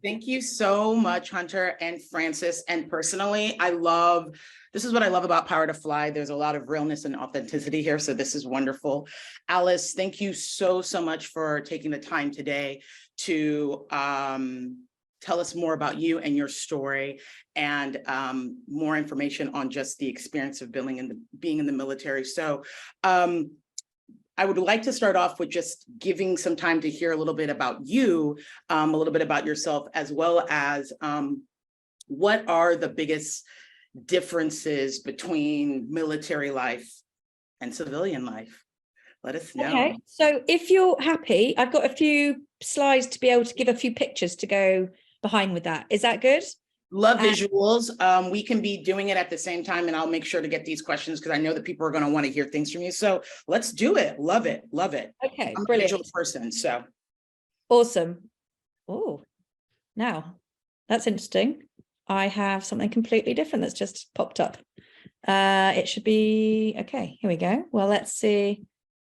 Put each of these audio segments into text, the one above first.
Thank you so much, Hunter and Francis. And personally, this is what I love about Power to Fly. There's a lot of realness and authenticity here. So this is wonderful. Alice, thank you so much for taking the time today to tell us more about you and your story, and more information on just the experience of being in the military. So I would like to start off with just giving some time to hear a little bit about you, a little bit about yourself, as well as what are the biggest differences between military life and civilian life? Let us know. Okay, so if you're happy, I've got a few slides to be able to give a few pictures to go behind with that. Is that good? Love visuals. We can be doing it at the same time, and I'll make sure to get these questions because I know that people are going to want to hear things from you. So let's do it. Love it. Love it. Okay, I'm brilliant. A visual person, so. Awesome. Oh, now that's interesting. I have something completely different that's just popped up. It should be, okay, here we go. Well, let's see.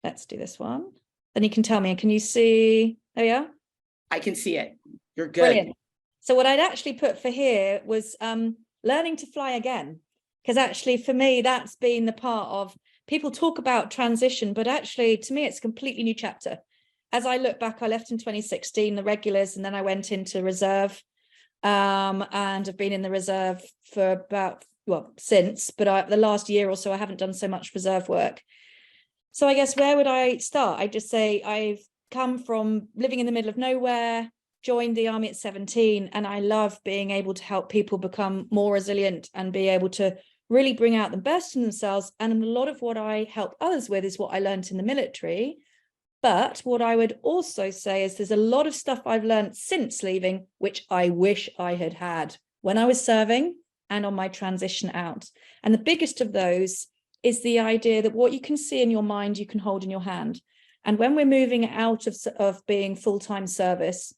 Let's do this one. Then you can tell me, can you see? There we are. I can see it. You're good. Brilliant. So what I'd actually put for here was learning to fly again, because actually for me, that's been the part of, people talk about transition, but actually to me, it's a completely new chapter. As I look back, I left in 2016, the regulars, and then I went into reserve, and I've been in the reserve for about, well, since, but the last year or so, I haven't done so much reserve work. So I guess where would I start? I'd just say I've come from living in the middle of nowhere, joined the army at 17, and I love being able to help people become more resilient and be able to really bring out the best in themselves. And a lot of what I help others with is what I learned in the military. But what I would also say is there's a lot of stuff I've learned since leaving, which I wish I had had when I was serving and on my transition out. And the biggest of those is the idea that what you can see in your mind, you can hold in your hand. And when we're moving out of being full-time service,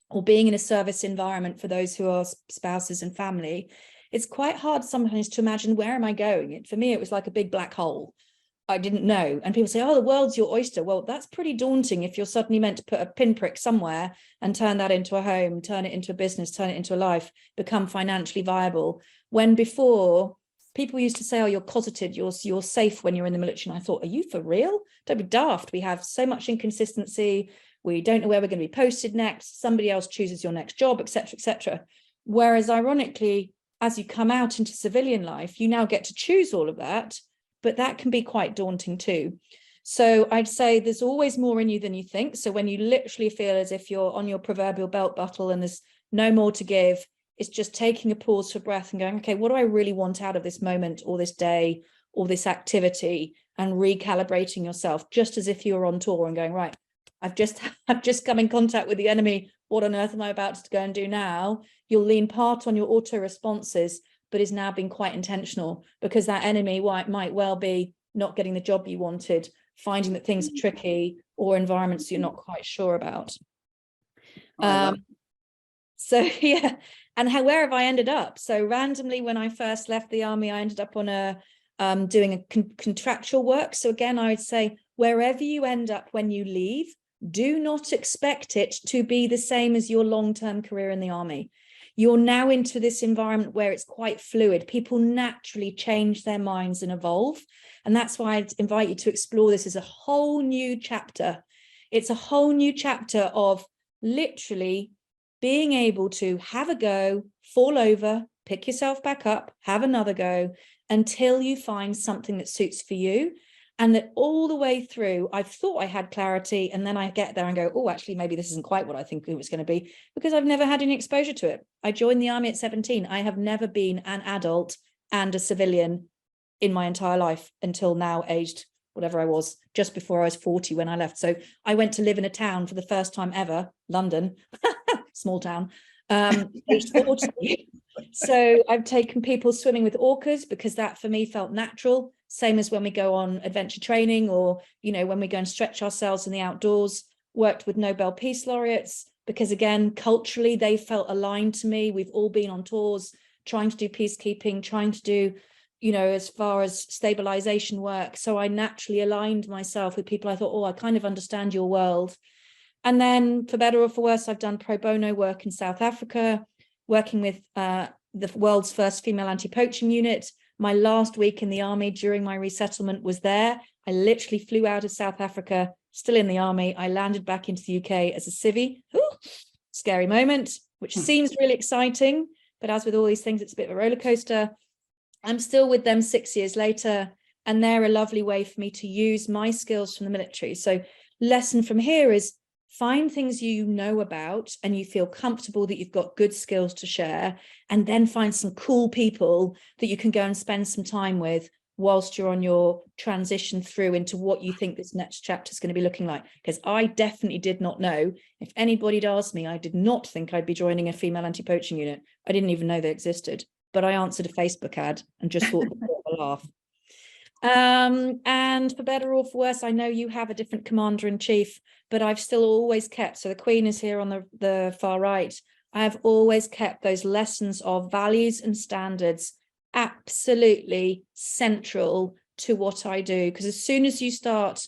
or being in a service environment for those who are spouses and family, it's quite hard sometimes to imagine, where am I going? For me, it was like a big black hole. I didn't know. And people say, oh, the world's your oyster. Well, that's pretty daunting if you're suddenly meant to put a pinprick somewhere and turn that into a home, turn it into a business, turn it into a life, become financially viable. When before, people used to say, oh, you're cosseted, you're safe when you're in the military. And I thought, are you for real? Don't be daft. We have so much inconsistency. We don't know where we're going to be posted next. Somebody else chooses your next job, etc., etc. Whereas ironically, as you come out into civilian life, you now get to choose all of that, but that can be quite daunting too. So I'd say there's always more in you than you think. So when you literally feel as if you're on your proverbial belt buckle and there's no more to give, it's just taking a pause for breath and going, okay, what do I really want out of this moment or this day or this activity, and recalibrating yourself, just as if you were on tour and going, right, I've just come in contact with the enemy. What on earth am I about to go and do now? You'll lean part on your auto responses, but is now being quite intentional, because that enemy might well be not getting the job you wanted, finding that things are tricky, or environments you're not quite sure about. So yeah, and where have I ended up? So randomly, when I first left the army, I ended up on doing a contractual work. So again, I would say, wherever you end up when you leave, do not expect it to be the same as your long-term career in the army. You're now into this environment where it's quite fluid. People naturally change their minds and evolve. And that's why I'd invite you to explore this as a whole new chapter. It's a whole new chapter of literally being able to have a go, fall over, pick yourself back up, have another go, until you find something that suits for you. And that all the way through, I've thought I had clarity, and then I get there and go, oh, actually, maybe this isn't quite what I think it was going to be, because I've never had any exposure to it. I joined the army at 17. I have never been an adult and a civilian in my entire life until now, aged whatever I was, just before I was 40 when I left. So I went to live in a town for the first time ever, London, small town, aged 40. So I've taken people swimming with orcas because that for me felt natural. Same as when we go on adventure training, or, you know, when we go and stretch ourselves in the outdoors. Worked with Nobel Peace Laureates because, again, culturally, they felt aligned to me. We've all been on tours trying to do peacekeeping, trying to do, you know, as far as stabilization work. So I naturally aligned myself with people I thought, oh, I kind of understand your world. And then for better or for worse, I've done pro bono work in South Africa, working with the world's first female anti-poaching unit. My last week in the army during my resettlement was there. I literally flew out of South Africa, still in the army. I landed back into the UK as a civvy. Ooh, scary moment, which seems really exciting. But as with all these things, it's a bit of a roller coaster. I'm still with them 6 years later, and they're a lovely way for me to use my skills from the military. So lesson from here is find things you know about and you feel comfortable that you've got good skills to share, and then find some cool people that you can go and spend some time with whilst you're on your transition through into what you think this next chapter is going to be looking like. Because I definitely did not know. If anybody had asked me, I did not think I'd be joining a female anti-poaching unit. I didn't even know they existed, but I answered a Facebook ad and just thought a laugh. And for better or for worse, I know you have a different commander in chief, but I've still always kept, so the Queen is here on the far right, I have always kept those lessons of values and standards absolutely central to what I do. Because as soon as you start,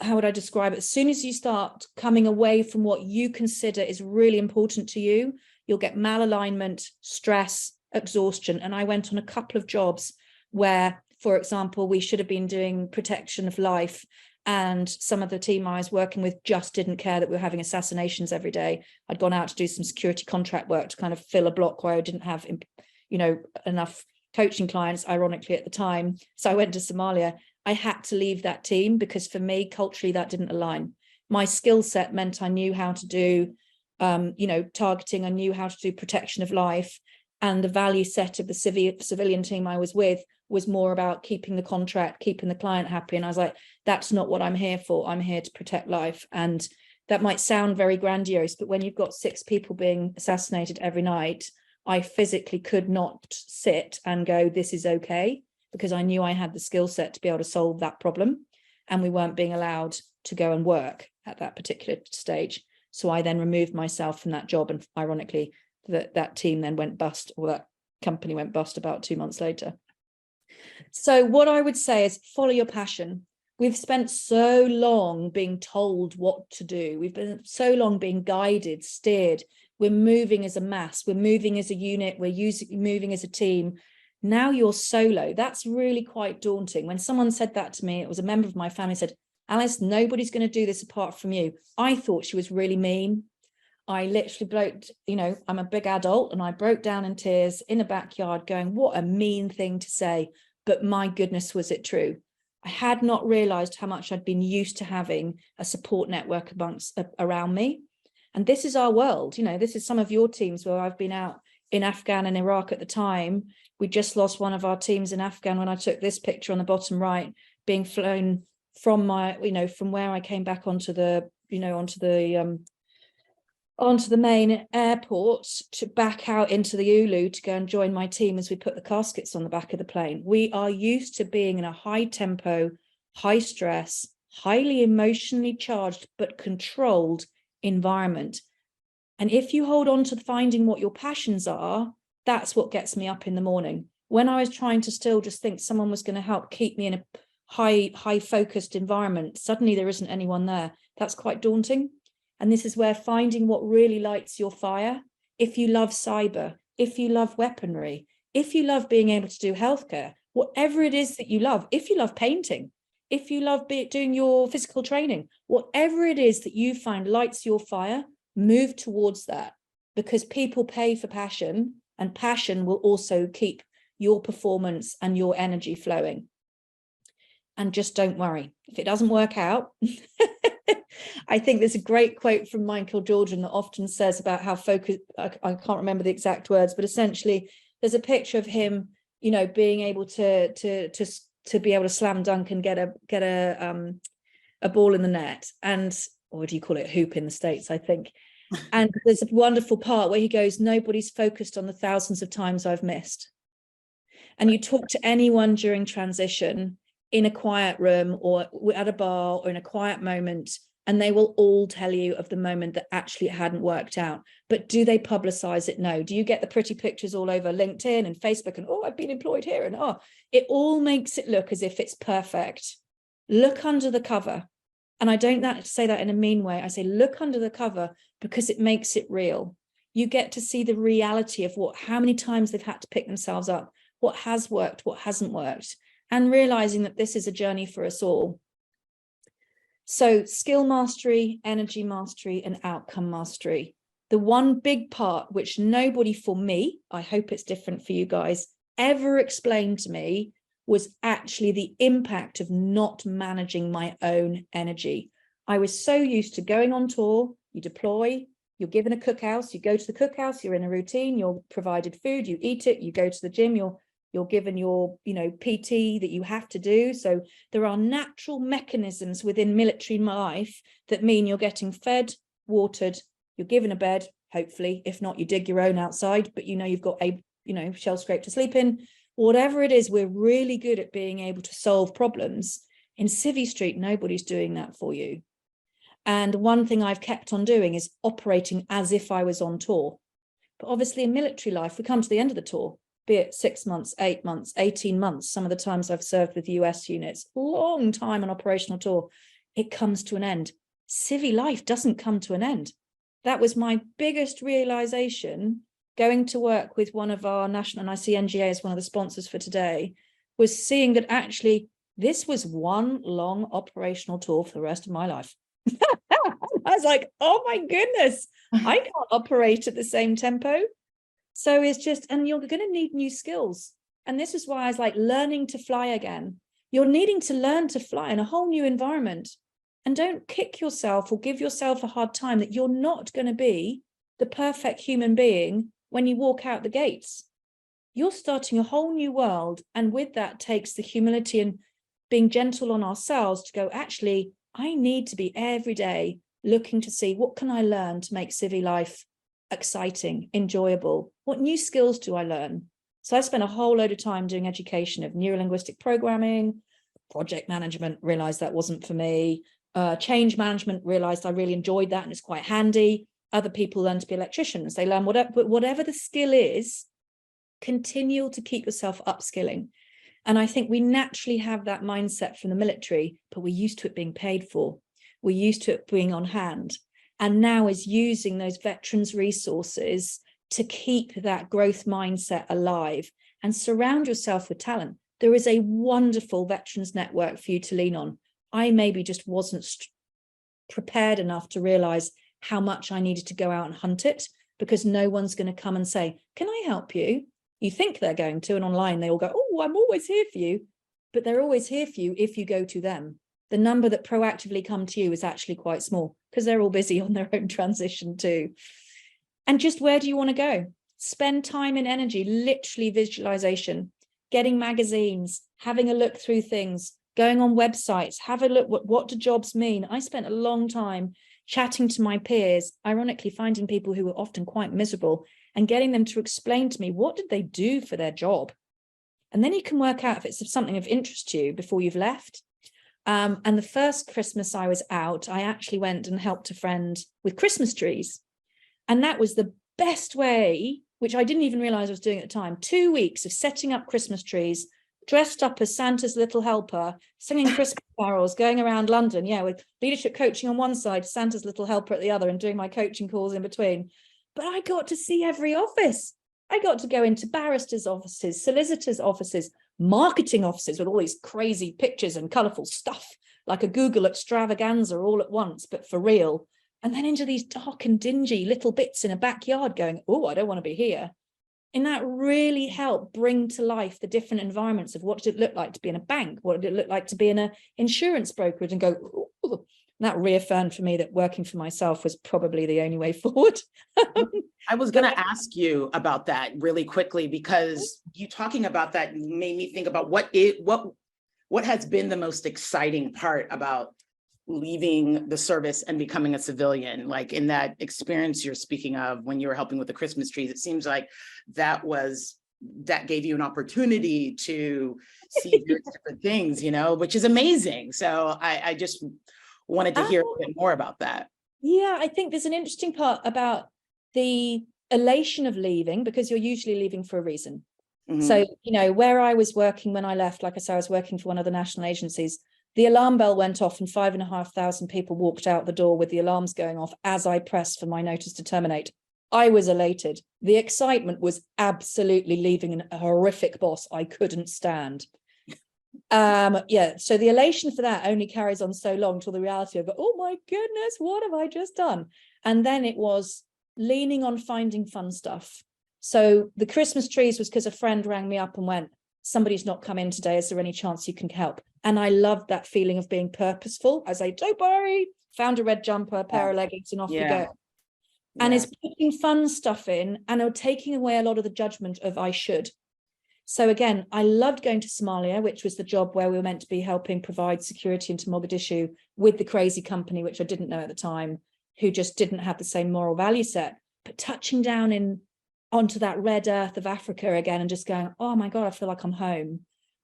how would I describe it? As soon as you start coming away from what you consider is really important to you, you'll get malalignment, stress, exhaustion. And I went on a couple of jobs where, for example, we should have been doing protection of life, and some of the team I was working with just didn't care that we were having assassinations every day. I'd gone out to do some security contract work to kind of fill a block where I didn't have, enough coaching clients, ironically, at the time. So I went to Somalia. I had to leave that team because for me, culturally, that didn't align. My skill set meant I knew how to do, targeting. I knew how to do protection of life. And the value set of the civilian team I was with was more about keeping the contract, keeping the client happy. And I was like, that's not what I'm here for. I'm here to protect life. And that might sound very grandiose, but when you've got 6 people being assassinated every night, I physically could not sit and go, this is okay, because I knew I had the skill set to be able to solve that problem. And we weren't being allowed to go and work at that particular stage. So I then removed myself from that job. And ironically, that team then went bust, or that company went bust about 2 months later. So what I would say is follow your passion. We've spent so long being told what to do. We've been so long being guided, steered. We're moving as a mass. We're moving as a unit. We're moving as a team. Now you're solo. That's really quite daunting. When someone said that to me, it was a member of my family, said, Alice, nobody's going to do this apart from you. I thought she was really mean. I literally I'm a big adult, and I broke down in tears in a backyard going, what a mean thing to say. But my goodness, was it true? I had not realized how much I'd been used to having a support network around me. And this is our world. This is some of your teams where I've been out in Afghan and Iraq at the time. We just lost one of our teams in Afghan when I took this picture on the bottom right, being flown from from where I came back onto the main airport to back out into the Ulu to go and join my team as we put the caskets on the back of the plane. We are used to being in a high tempo, high stress, highly emotionally charged, but controlled environment. And if you hold on to finding what your passions are, that's what gets me up in the morning. When I was trying to still just think someone was going to help keep me in a high focused environment, suddenly there isn't anyone there. That's quite daunting. And this is where finding what really lights your fire. If you love cyber, if you love weaponry, if you love being able to do healthcare, whatever it is that you love, if you love painting, if you love doing your physical training, whatever it is that you find lights your fire, move towards that, because people pay for passion, and passion will also keep your performance and your energy flowing. And just don't worry if it doesn't work out. I think there's a great quote from Michael Jordan that often says about how focused, I can't remember the exact words, but essentially there's a picture of him, being able to be able to slam dunk and get a ball in the net, and, or do you call it, hoop in the States, I think. And there's a wonderful part where he goes, nobody's focused on the thousands of times I've missed. And you talk to anyone during transition in a quiet room or at a bar or in a quiet moment, and they will all tell you of the moment that actually it hadn't worked out. But do they publicize it? No. Do you get the pretty pictures all over LinkedIn and Facebook and, oh, I've been employed here, and it all makes it look as if it's perfect. Look under the cover And I don't say that in a mean way. I say, look under the cover, because it makes it real. You get to see the reality of how many times they've had to pick themselves up, what has worked, what hasn't worked, and realizing that this is a journey for us all. So skill mastery, energy mastery, and outcome mastery. The one big part which nobody for me, I hope it's different for you guys, ever explained to me was actually the impact of not managing my own energy. I was so used to going on tour, you deploy, you're given a cookhouse, you go to the cookhouse, you're in a routine, you're provided food, you eat it, you go to the gym, you're given your, PT that you have to do. So there are natural mechanisms within military life that mean you're getting fed, watered, you're given a bed, hopefully. If not, you dig your own outside, but you've got a, shell scrape to sleep in. Whatever it is, we're really good at being able to solve problems. In Civvy Street, nobody's doing that for you. And one thing I've kept on doing is operating as if I was on tour. But obviously in military life, we come to the end of the tour, be it 6 months, 8 months, 18 months. Some of the times I've served with US units, long time on operational tour, it comes to an end. Civvy life doesn't come to an end. That was my biggest realization going to work with one of our national, and I see NGA as one of the sponsors for today, was seeing that actually this was one long operational tour for the rest of my life. I was like, oh my goodness, I can't operate at the same tempo. So it's just, and you're going to need new skills. And this is why I was like, learning to fly again. You're needing to learn to fly in a whole new environment. And don't kick yourself or give yourself a hard time that you're not going to be the perfect human being when you walk out the gates. You're starting a whole new world. And with that takes the humility and being gentle on ourselves to go, actually, I need to be every day looking to see what can I learn to make civvy life exciting, enjoyable? What new skills do I learn? So I spent a whole load of time doing education of neurolinguistic programming, project management, realized that wasn't for me. Change management, realized I really enjoyed that and it's quite handy. Other people learn to be electricians. They learn whatever the skill is, continue to keep yourself upskilling. And I think we naturally have that mindset from the military, but we're used to it being paid for. We're used to it being on hand. And now is using those veterans resources to keep that growth mindset alive and surround yourself with talent. There is a wonderful veterans network for you to lean on. I maybe just wasn't prepared enough to realize how much I needed to go out and hunt it, because no one's going to come and say, can I help you? You think they're going to, and online they all go, oh, I'm always here for you. But they're always here for you if you go to them. The number that proactively come to you is actually quite small because they're all busy on their own transition too. And just where do you want to go? Spend time and energy, literally visualization, getting magazines, having a look through things, going on websites, have a look, what do jobs mean? I spent a long time chatting to my peers, ironically finding people who were often quite miserable and getting them to explain to me, what did they do for their job? And then you can work out if it's something of interest to you before you've left. And the first Christmas I was out, I actually went and helped a friend with Christmas trees. And that was the best way, which I didn't even realize I was doing at the time, 2 weeks of setting up Christmas trees, dressed up as Santa's little helper, singing Christmas carols, going around London, with leadership coaching on one side, Santa's little helper at the other, and doing my coaching calls in between. But I got to see every office. I got to go into barristers' offices, solicitors' offices, marketing offices with all these crazy pictures and colorful stuff, like a Google extravaganza all at once, but for real. And then into these dark and dingy little bits in a backyard going, oh, I don't want to be here. And that really helped bring to life the different environments of what did it look like to be in a bank? What did it look like to be in an insurance brokerage? And go, ooh. That reaffirmed for me that working for myself was probably the only way forward. I was going to ask you about that really quickly, because you talking about that made me think about what has been the most exciting part about leaving the service and becoming a civilian, like in that experience you're speaking of when you were helping with the Christmas trees. It seems like that gave you an opportunity to see different things, which is amazing. So I just wanted to hear a bit more about that. Yeah, I think there's an interesting part about the elation of leaving, because you're usually leaving for a reason. Mm-hmm. So, where I was working when I left, like I said, I was working for one of the national agencies. The alarm bell went off and 5,500 people walked out the door with the alarms going off as I pressed for my notice to terminate. I was elated. The excitement was absolutely leaving a horrific boss I couldn't stand. Yeah, so the elation for that only carries on so long till the reality of, oh my goodness, what have I just done? And then it was leaning on finding fun stuff. So the Christmas trees was because a friend rang me up and went, somebody's not come in today, is there any chance you can help? And I loved that feeling of being purposeful. I say, don't worry, found a red jumper, a pair of leggings, and off you go. And it's putting fun stuff in and taking away a lot of the judgment of I should. So again, I loved going to Somalia, which was the job where we were meant to be helping provide security into Mogadishu with the crazy company, which I didn't know at the time, who just didn't have the same moral value set. But touching down onto that red earth of Africa again and just going, oh my God, I feel like I'm home.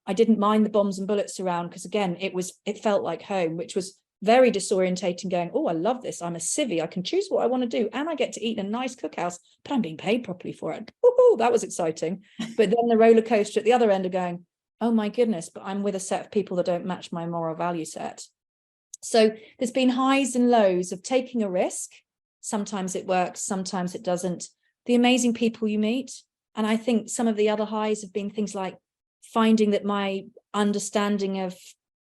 I didn't mind the bombs and bullets around because again, it felt like home, which was very disorientating, going, oh, I love this. I'm a civvy. I can choose what I want to do. And I get to eat in a nice cookhouse, but I'm being paid properly for it. Woo-hoo, that was exciting. But then the roller coaster at the other end of going, oh my goodness, but I'm with a set of people that don't match my moral value set. So there's been highs and lows of taking a risk. Sometimes it works, sometimes it doesn't. The amazing people you meet. And I think some of the other highs have been things like finding that my understanding of,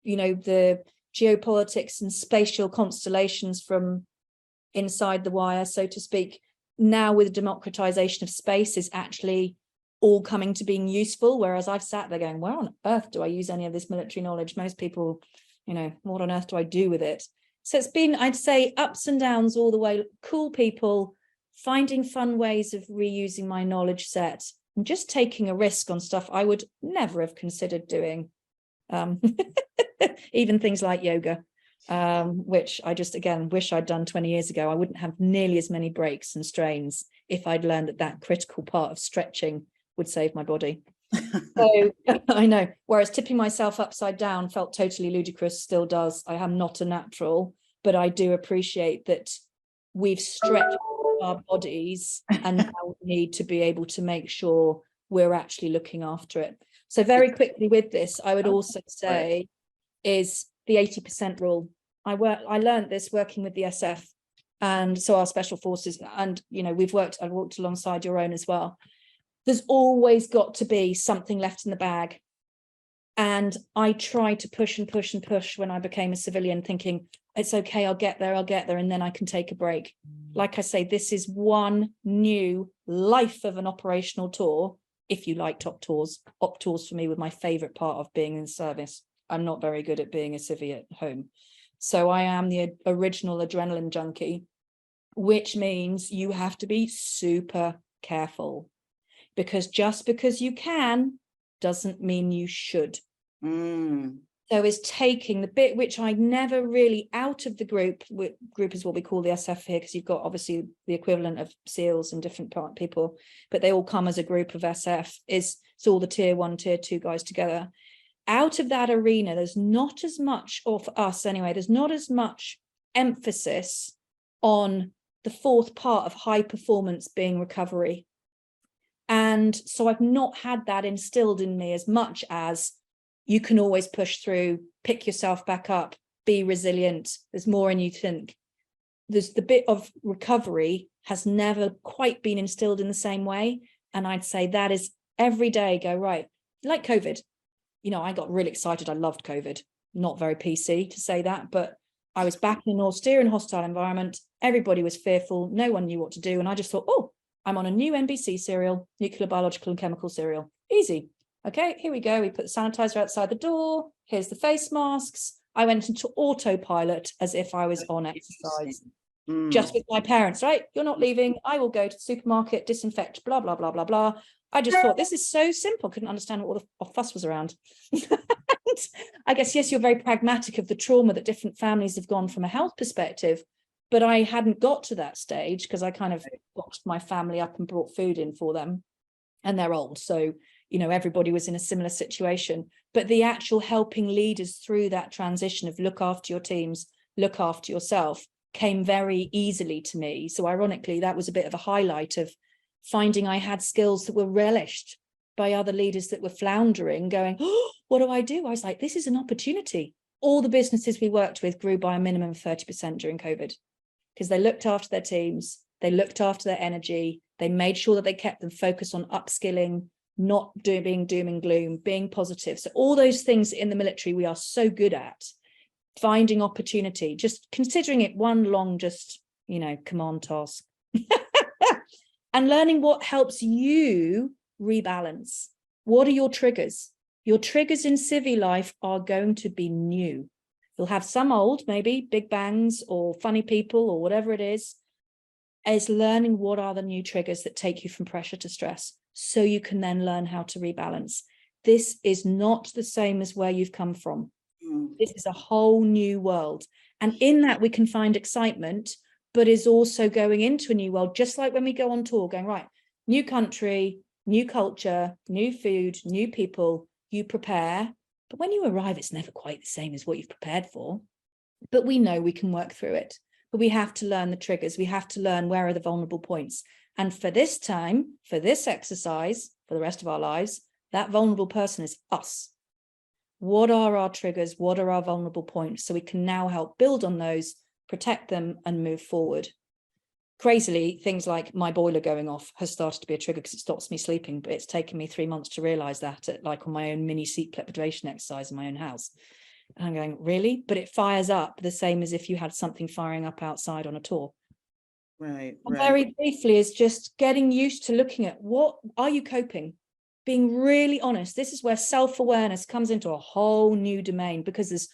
the geopolitics and spatial constellations from inside the wire, so to speak, now with democratization of space is actually all coming to being useful. Whereas I've sat there going, where on earth do I use any of this military knowledge? Most people, what on earth do I do with it? So it's been, I'd say, ups and downs all the way, cool people, finding fun ways of reusing my knowledge set and just taking a risk on stuff I would never have considered doing. Even things like yoga, which I just, again, wish I'd done 20 years ago. I wouldn't have nearly as many breaks and strains if I'd learned that critical part of stretching would save my body. So I know, whereas tipping myself upside down felt totally ludicrous, still does. I am not a natural, but I do appreciate that we've stretched our bodies and now we need to be able to make sure we're actually looking after it. So very quickly with this, I would also say is the 80% rule. I learned this working with the SF and so our special forces, and I've worked alongside your own as well. There's always got to be something left in the bag. And I tried to push and push and push when I became a civilian, thinking it's okay, I'll get there, and then I can take a break. Like I say, this is one new life of an operational tour. If you like op tours for me were my favorite part of being in service. I'm not very good at being a civvy at home. So I am the original adrenaline junkie, which means you have to be super careful, because just because you can doesn't mean you should. So is taking the bit which I never really out of the group is what we call the SF here, because you've got obviously the equivalent of SEALs and different people, but they all come as a group of SF, it's all the tier 1, tier 2 guys together. Out of that arena, there's not as much, or for us anyway, there's not as much emphasis on the fourth part of high performance being recovery. And so I've not had that instilled in me as much as you can always push through, pick yourself back up, be resilient. There's more than you think. There's the bit of recovery has never quite been instilled in the same way. And I'd say that is every day go, right, like COVID. I got really excited. I loved COVID. Not very PC to say that, but I was back in an austere and hostile environment. Everybody was fearful. No one knew what to do. And I just thought, oh, I'm on a new NBC serial, nuclear, biological and chemical serial. Easy. Okay, here we go. We put the sanitizer outside the door. Here's the face masks. I went into autopilot as if I was on exercise. Just with my parents, right? You're not leaving. I will go to the supermarket, disinfect, blah, blah, blah, blah, blah. I just thought this is so simple. Couldn't understand what all the fuss was around. I guess, yes, you're very pragmatic of the trauma that different families have gone from a health perspective, but I hadn't got to that stage because I kind of boxed my family up and brought food in for them, and they're old. So, everybody was in a similar situation, but the actual helping leaders through that transition of look after your teams, look after yourself came very easily to me. So ironically, that was a bit of a highlight of finding I had skills that were relished by other leaders that were floundering, going, oh, what do? I was like, this is an opportunity. all the businesses we worked with grew by a minimum of 30% during COVID, because they looked after their teams, they looked after their energy, they made sure that they kept them focused on upskilling, not being doom and gloom, being positive. So all those things in the military we are so good at, finding opportunity, just considering it one long, just, you know, command task. And learning what helps you rebalance. What are your triggers? Your triggers in civvy life are going to be new. You'll have some old, maybe big bangs or funny people or whatever it is learning what are the new triggers that take you from pressure to stress, so you can then learn how to rebalance. This is not the same as where you've come from. This is a whole new world. And in that we can find excitement, but is also going into a new world, just like when we go on tour, going, right, new country, new culture, new food, new people, you prepare. But when you arrive, it's never quite the same as what you've prepared for. But we know we can work through it. But we have to learn the triggers. We have to learn where are the vulnerable points. And for this time, for this exercise, for the rest of our lives, that vulnerable person is us. What are our triggers? What are our vulnerable points? So we can now help build on those, protect them, and move forward. Crazily, things like my boiler going off has started to be a trigger because it stops me sleeping, but it's taken me 3 months to realize that like on my own mini seat deprivation exercise in my own house. And I'm going, really? But it fires up the same as if you had something firing up outside on a tour. Right. And very briefly is just getting used to looking at what are you coping? Being really honest. This is where self-awareness comes into a whole new domain, because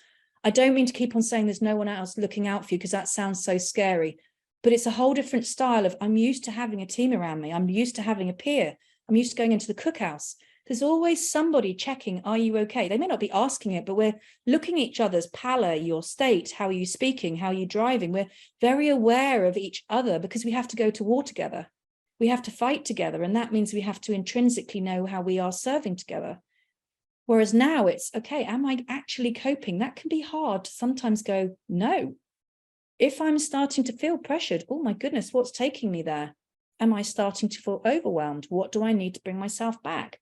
I don't mean to keep on saying there's no one else looking out for you, because that sounds so scary, but it's a whole different style of, I'm used to having a team around me. I'm used to having a peer. I'm used to going into the cookhouse. There's always somebody checking, are you okay? They may not be asking it, but we're looking at each other's pallor, your state, how are you speaking, how are you driving? We're very aware of each other because we have to go to war together. We have to fight together. And that means we have to intrinsically know how we are serving together. Whereas now it's, okay, am I actually coping? That can be hard to sometimes go, no. If I'm starting to feel pressured, oh my goodness, what's taking me there? Am I starting to feel overwhelmed? What do I need to bring myself back?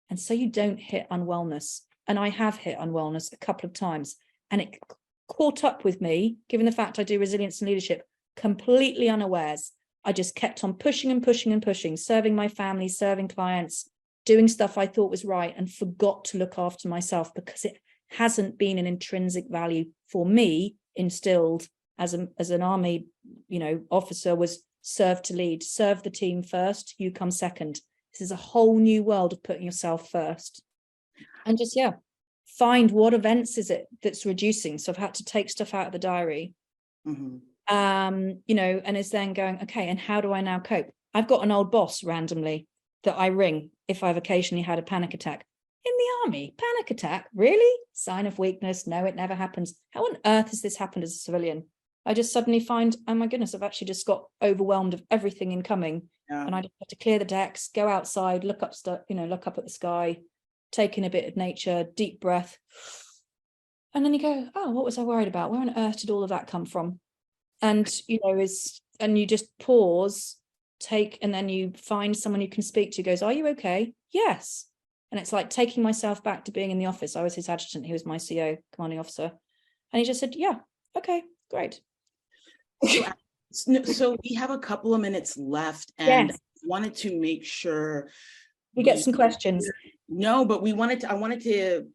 And so you don't hit unwellness. And I have hit unwellness a couple of times. And it caught up with me, given the fact I do resilience and leadership, completely unawares. I just kept on pushing and pushing and pushing, serving my family, serving clients, doing stuff I thought was right, and forgot to look after myself because it hasn't been an intrinsic value for me instilled as an army, officer, was serve to lead, serve the team first, you come second. This is a whole new world of putting yourself first. And just, find what events is it that's reducing. So I've had to take stuff out of the diary, and is then going, okay, and how do I now cope? I've got an old boss randomly that I ring if I've occasionally had a panic attack. In the army, panic attack, really? Sign of weakness? No, it never happens. How on earth has this happened as a civilian? I just suddenly find, oh my goodness, I've actually just got overwhelmed of everything incoming. Yeah. And I just have to clear the decks, go outside, look up at the sky, take in a bit of nature, deep breath. And then you go, oh, what was I worried about? Where on earth did all of that come from? And, and you just pause, and then you find someone you can speak to, goes, are you okay? Yes. And it's like taking myself back to being in the office. I was his adjutant. He was my CO, commanding officer. And he just said, yeah, okay, great. So we have a couple of minutes left, and yes. Wanted to make sure we get some questions. No, but I wanted to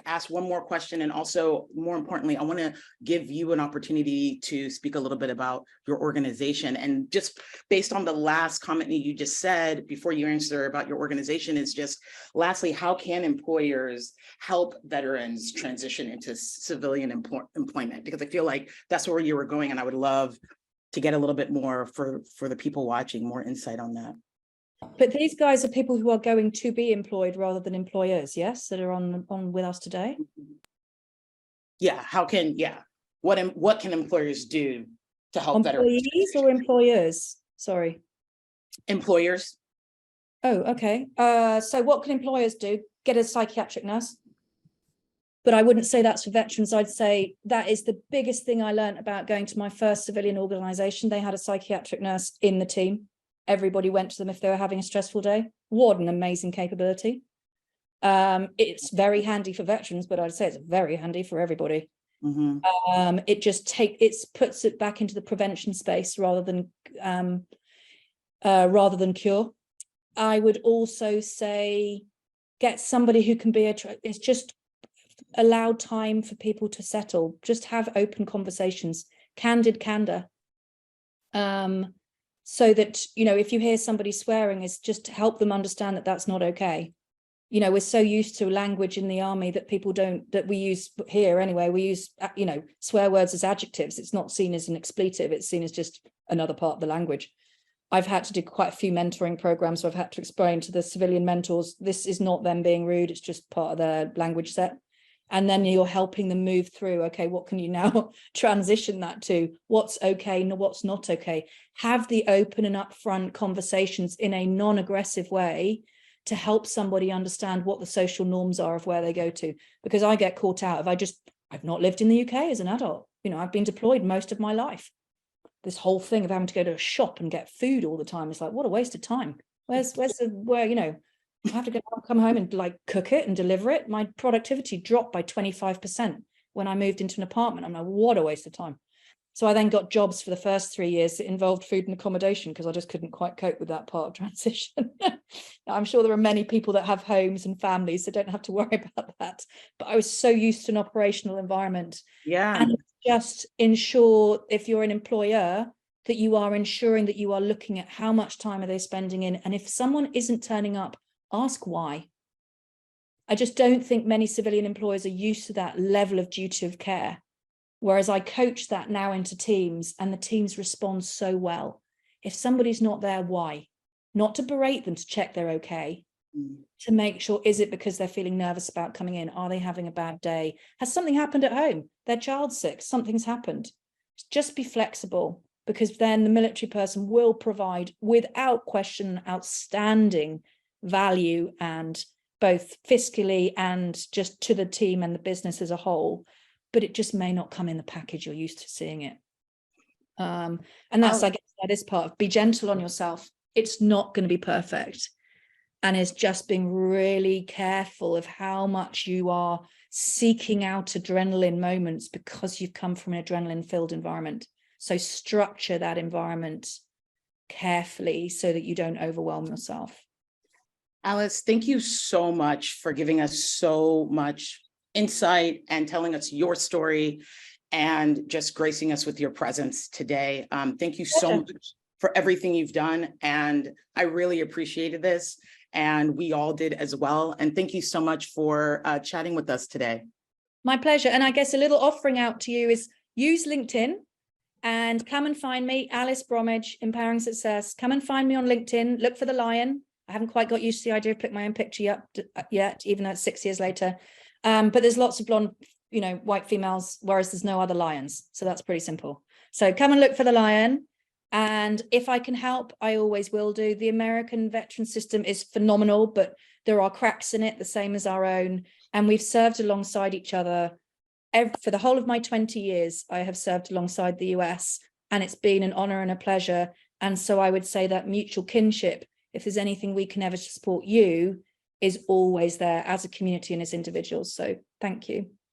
ask one more question, and also more importantly, I want to give you an opportunity to speak a little bit about your organization. And just based on the last comment you just said before you answer about your organization, is just lastly, how can employers help veterans transition into civilian employment? Because I feel like that's where you were going, and I would love to get a little bit more for the people watching, more insight on that. But these guys are people who are going to be employed rather than employers, yes, that are on with us today. Yeah. What can employers do to help employees veterans? Or employers? Sorry. Employers. Oh, okay. So what can employers do? Get a psychiatric nurse. But I wouldn't say that's for veterans. I'd say that is the biggest thing I learned about going to my first civilian organization. They had a psychiatric nurse in the team. Everybody went to them if they were having a stressful day. What an amazing capability. It's very handy for veterans, but I'd say it's very handy for everybody. Mhm. It puts it back into the prevention space rather than cure. I would also say get somebody who can be it's just allow time for people to settle, just have open conversations, candid candor, so that, you know, if you hear somebody swearing, is just to help them understand that that's not okay. You know, we're so used to language in the army that people don't, that we use here anyway, we use, you know, swear words as adjectives. It's not seen as an expletive, it's seen as just another part of the language. I've had to do quite a few mentoring programs, so I've had to explain to the civilian mentors, this is not them being rude, it's just part of their language set. And then you're helping them move through, okay, what can you now transition that to? What's okay, what's not okay? Have the open and upfront conversations in a non-aggressive way to help somebody understand what the social norms are of where they go to. Because I get caught out if I've not lived in the UK as an adult. You know, I've been deployed most of my life. This whole thing of having to go to a shop and get food all the time is like, what a waste of time. Where, you know, I have to come home and like cook it and deliver it. My productivity dropped by 25% when I moved into an apartment. I'm like, what a waste of time. So I then got jobs for the first 3 years that involved food and accommodation because I just couldn't quite cope with that part of transition. I'm sure there are many people that have homes and families that don't have to worry about that. But I was so used to an operational environment. Yeah. And just ensure, if you're an employer, that you are ensuring that you are looking at how much time are they spending in. And if someone isn't turning up, ask why. I just don't think many civilian employers are used to that level of duty of care. Whereas I coach that now into teams and the teams respond so well. If somebody's not there, why? Not to berate them, to check they're okay, to make sure, is it because they're feeling nervous about coming in? Are they having a bad day? Has something happened at home? Their child's sick, something's happened. Just be flexible, because then the military person will provide, without question, outstanding value, and both fiscally and just to the team and the business as a whole. But it just may not come in the package you're used to seeing it. And that's, I guess, this part, be gentle on yourself. It's not going to be perfect. And it's just being really careful of how much you are seeking out adrenaline moments because you've come from an adrenaline-filled environment. So structure that environment carefully so that you don't overwhelm yourself. Alice, thank you so much for giving us so much insight and telling us your story and just gracing us with your presence today. Thank you so much for everything you've done. And I really appreciated this, and we all did as well. And thank you so much for chatting with us today. My pleasure. And I guess a little offering out to you is use LinkedIn and come and find me, Alice Bromage, Empowering Success. Come and find me on LinkedIn. Look for the lion. I haven't quite got used to the idea of putting my own picture up yet, even though it's 6 years later. But there's lots of blonde, you know, white females, whereas there's no other lions. So that's pretty simple. So come and look for the lion. And if I can help, I always will do. The American veteran system is phenomenal, but there are cracks in it, the same as our own. And we've served alongside each other. For the whole of my 20 years, I have served alongside the US, and it's been an honor and a pleasure. And so I would say that mutual kinship, if there's anything we can ever support you, is always there as a community and as individuals. So thank you.